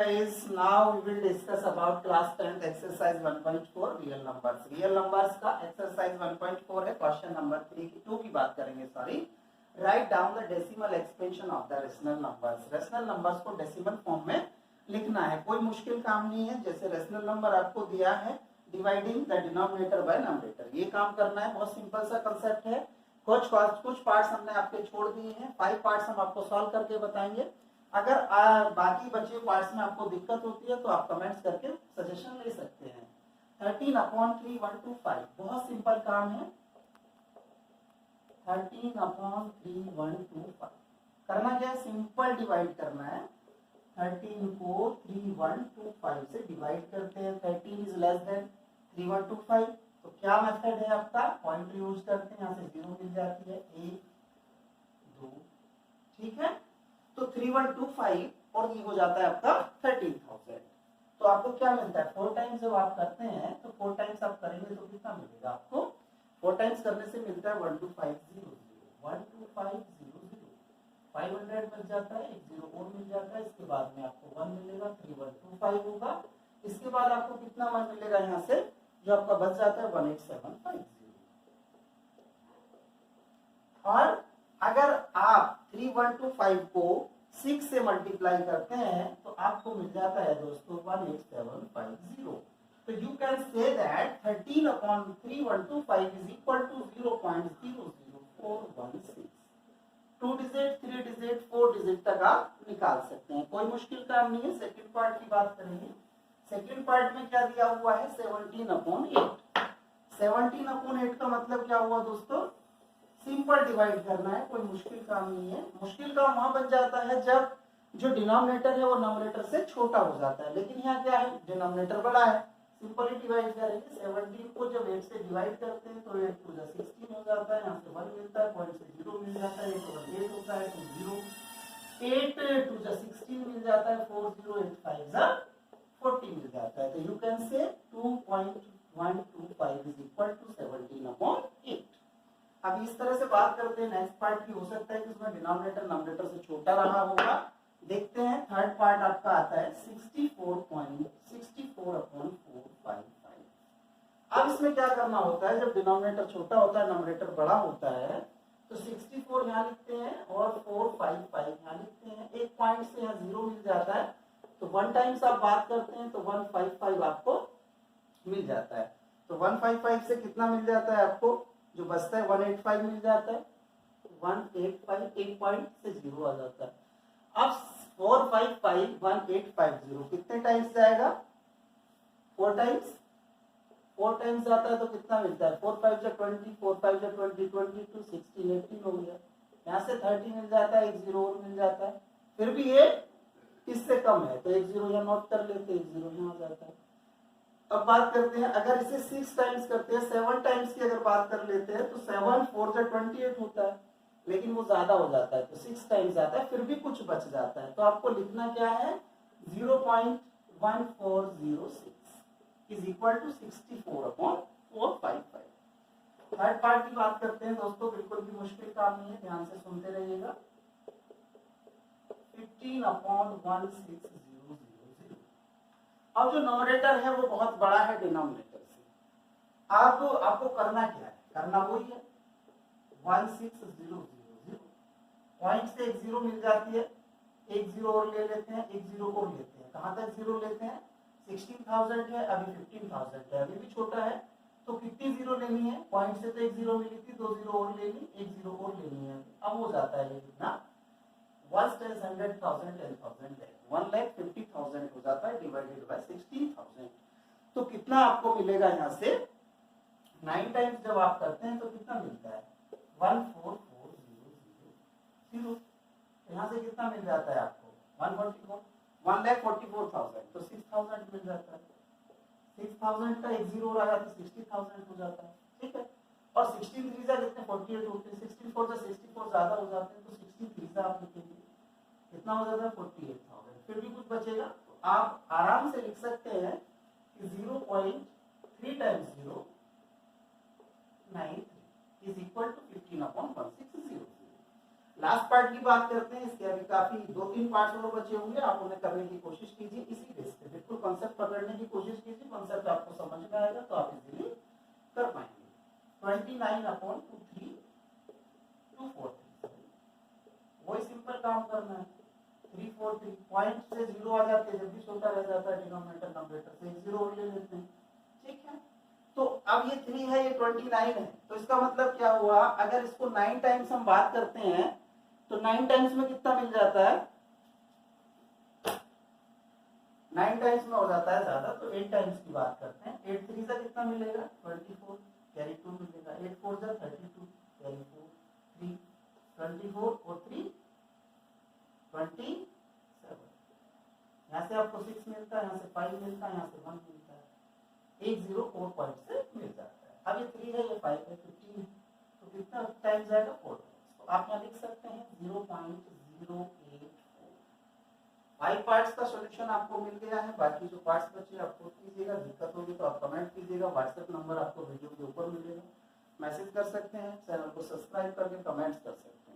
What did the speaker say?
Guys, now we will discuss about class 10th exercise 1.4 real numbers. Real numbers का exercise 1.4 है, question number 2 की बात करेंगे. Sorry, write down the decimal expansion of the rational numbers. rational numbers को decimal form में लिखना है, कोई मुश्किल काम नहीं है. जैसे rational number आपको दिया है dividing the denominator by numerator, ये काम करना है. बहुत सिंपल सा कंसेप्ट है. कुछ पार्ट्स हमने आपके छोड़ दिए हैं, 5 पार्ट्स हम आपको सॉल्व करके बताएंगे. अगर बाकी बचे पार्ट्स में आपको दिक्कत होती है तो आप कमेंट्स करके सजेशन ले सकते हैं. 13/3/125 बहुत सिंपल काम है. 13/3/125 करना क्या है, सिंपल डिवाइड करना है. 13 को 3/125 से डिवाइड करते हैं. 13 इज लेस देन 3/125. तो क्या मेथड है आपका, पॉइंट यूज करते हैं. यहाँ से 0 मिल जाती है, 1 2, ठीक है. तो 3125 और ये हो जाता है आपका 13,000. तो आपको क्या मिलता है, 4 टाइम्स जब आप करते हैं तो 4 टाइम्स आप करेंगे तो कितना मिलेगा आपको, 4 टाइम्स करने से मिलता है 12500. 12500 500 मिल जाता है, एक 0 और मिल जाता है. इसके बाद में आपको 1 मिलेगा, 3125 होगा. इसके बाद आपको कितना 1 मिलेगा, यहाँ से जो आपका बच जाता है 18750. और अगर आप 3125 को 6 से मल्टीप्लाई करते हैं तो आपको मिल जाता है दोस्तों 18750. तो you can say that 13/3125 is equal to 0.00416. 2 digit, 3 digit, 4 digit तक आप निकाल सकते हैं, कोई मुश्किल काम नहीं है. सेकंड पार्ट की बात करेंगे. सेकंड पार्ट में क्या दिया हुआ है, 17/8. 17/8 का मतलब क्या हुआ दोस्तों, सिंपल डिवाइड करना है, कोई मुश्किल काम नहीं है. मुश्किल काम वहां बन जाता है जब जो डिनोमिनेटर है वो नोमिनेटर से छोटा हो जाता है. लेकिन यहाँ क्या है, डिनोमिनेटर बड़ा है, सिंपली डिवाइड करेंगे. 17 को जब 8 से डिवाइड करते हैं तो 8 to the 16 हो जाता है. यहाँ से 1 मिलता है, पॉइंट से 0 मिल जाता है, 8 over 8 होता है तो 0. 8 to the 16 मिल जाता है, 4085 40 मिल जाता है. तो यू कैन से 2.125 इज इक्वल टू 17/8. अब इस तरह से बात करते हैं. नेक्स्ट पार्ट की हो सकता है कि उसमें डिनोमिनेटर नोमिनेटर से छोटा रहा होगा. देखते हैं. थर्ड पार्ट आपका आता है 64.455. अब इसमें क्या करना होता है, जब डिनोमिनेटर छोटा होता है नोमिनेटर बड़ा होता है तो 64 यहाँ लिखते हैं और 455 यहाँ लिखते हैं. एक पॉइंट से यहाँ 0 मिल जाता है तो 1 टाइम्स आप बात करते हैं तो 155 आपको मिल जाता है. तो 155 से कितना मिल जाता है आपको, जो बचता है 185 मिल जाता है. 185 एक पॉइंट से 0 आ जाता है. अब 455 1850 कितने टाइम्स जाएगा, 4 टाइम्स. 4 टाइम्स जाता है तो कितना मिलता है, 4 5 20, 4 5 20, 22, 16 18 हो गया. यहाँ से 30 मिल जाता है, एक 0 और मिल जाता है. फिर भी ये इससे कम है तो एक 0 यहाँ नोट कर लेते हैं, एक 0 यहाँ आ जाता है. अब बात करते हैं, अगर इसे 6 टाइम्स करते हैं, 7 टाइम्स की अगर बात कर लेते हैं तो 7 4 28 होता है. लेकिन वो ज्यादा हो जाता है तो 6 टाइम्स आता है, फिर भी कुछ बच जाता है. तो आपको लिखना क्या है, 0.1406 is equal to 64/455. Third part की बात करते हैं दोस्तों, बिल्कुल भी मुश्किल काम नहीं है, ध्यान से सुनते रहिएगा. 15/1600. अब जो नोमिनेटर है वो बहुत बड़ा है डिनोमिनेटर से. आपको करना क्या है, करना वही है 16000. पॉइंट से एक 0 मिल जाती है, एक 0 और ले लेते हैं, एक 0 और लेते हैं. कहां तक 0 लेते हैं, 16,000 है, अभी 15,000 है, अभी भी छोटा है. तो कितनी 0 लेनी है, पॉइंट से तो एक 0 मिली थी, 2 0 और ले ली, एक 0 और लेनी है. अब हो जाता है ये कितना, 1 10 100,000 10,000 है, 1,50,000 हो जाता है डिवाइडेड बाय 16,000. तो कितना आपको मिलेगा, यहाँ से 9 टाइम्स जब आप करते हैं तो कितना मिलता है, 144,000. यहाँ से कितना मिल जाता है आपको, 1,44,000. तो 6,000 मिल जाता है. 6,000 का एक 0 और आया तो 60,000 हो जाता है. ठीक है. और 16 3 कितने 48 होते हैं, 16 4 64 ज्यादा हो जाते हैं तो 16 3 आप लिखेंगे, कितना हो जाता है 48,000. फिर भी कुछ बचेगा तो आप आराम से लिख सकते हैं कि 0.3 times 0 9 is equal to 15/1600. Last part की बात करते हैं. इसके अभी काफी 2-3 पार्ट्स और बचे होंगे, आप उन्हें करने की कोशिश कीजिए. इस कॉन्सेप्ट पकड़ने की कोशिश कीजिए, कॉन्सेप्ट आपको समझ में आएगा तो आप इजीली कर पाएंगे। 29/23243, वही सिंपल काम करना है। 343 पॉइंट से जीरो आ जाते हैं, जब भी छोटा रह जाता है डिनोमिनेटर नंबरेटर से, एक जीरो और ले लेते हैं, ठीक है। तो अब ये 3 है, ये 29 है, तो इसका मतलब क्या हुआ, अगर इसको 9 टाइम्स हम बात करते हैं तो 9 टाइम्स में कितना मिल जाता है, 9 टाइम्स में हो जाता है ज्यादा, तो 8 टाइम्स की बात करते हैं। 8 3 से कितना मिलेगा 24, कैरी 2 मिलेगा, 8 4 से 32, कैरी 4 3, 24 और 3 27, यहाँ से आपको 6 मिलता है, यहाँ से 5 मिलता है, यहाँ से 1 मिलता है, एक जीरो 4 पॉइंट से मिल जाता है। अब ये 3 है, ये 5 है, 15, तो कितना टाइम जाएगा 4 टाइम्स, तो आप यहाँ लिख सकते हैं 0.084। 5 पार्ट्स का सॉल्यूशन आपको मिल गया है, बाकी जो पार्ट्स बचे आप खुद कीजिएगा, दिक्कत होगी तो आप कमेंट कीजिएगा, व्हाट्सएप नंबर आपको वीडियो के ऊपर मिलेगा, मैसेज कर सकते हैं, चैनल को सब्सक्राइब करके कमेंट्स कर सकते हैं।